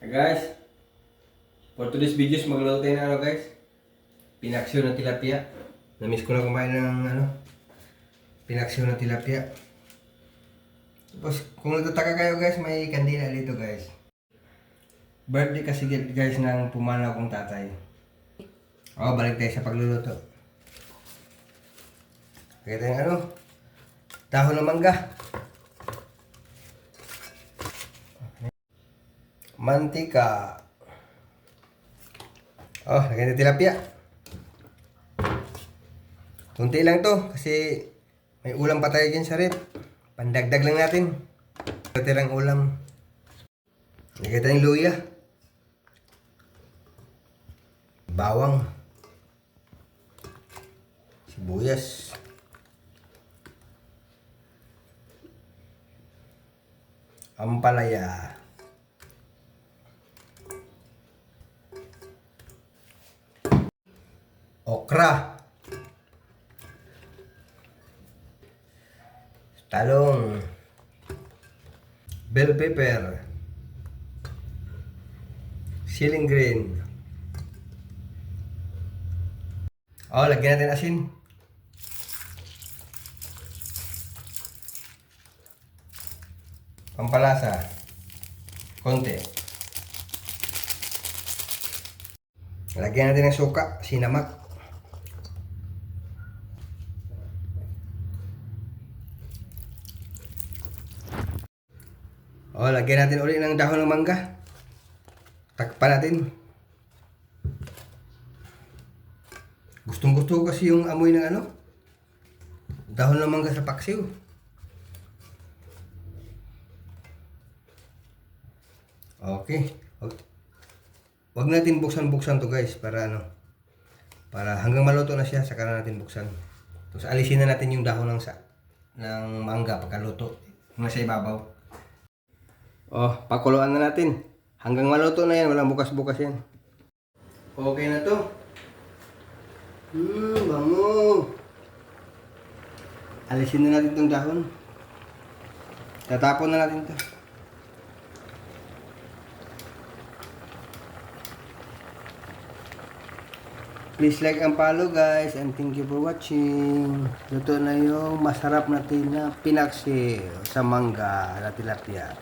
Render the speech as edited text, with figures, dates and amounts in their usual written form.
Hey guys, for today's videos magluluto tayo ng guys. Pinaksiw na tilapia. Namiss ko na kumain ng pinaksiw na tilapia. Tapos kung nagtataka kayo guys, may kandila dito guys. Birthday kasi guys ng pumanaw kong tatay. Balik tayo sa pagluluto. Kaya tayong dahon ng mangga. Mantika. Lagyan ng tilapia. Kunti lang to kasi may ulam pa tayo dyan sa rep. Pandagdag lang natin. Tirang ulam. Lagyan tayong luya. Bawang. Sibuyas. Ampalaya. Okra. Talong. Bell pepper. Ceiling green. Lagyan natin asin. Pampalasa. Konti. Lagyan natin ng suka, sinamak. Lagyan natin ulit ng dahon ng mangga. Takpan natin. Gustong gusto ko kasi yung amoy ng dahon ng mangga sa paksiw. Okay. Wag natin buksan-buksan to guys para para hanggang maluto na siya saka na natin buksan. Tapos alisin na natin yung dahon ng mangga pagkaluto. Yung nasa ibabaw. Pakuluan na natin. Hanggang maluto na yan, walang bukas-bukas yan. Okay na to. Bango. Alisin na natin itong dahon. Tatapon na natin to. Please like and follow guys and thank you for watching. Luto na yung masarap na pinaksi sa mangga na tilapia.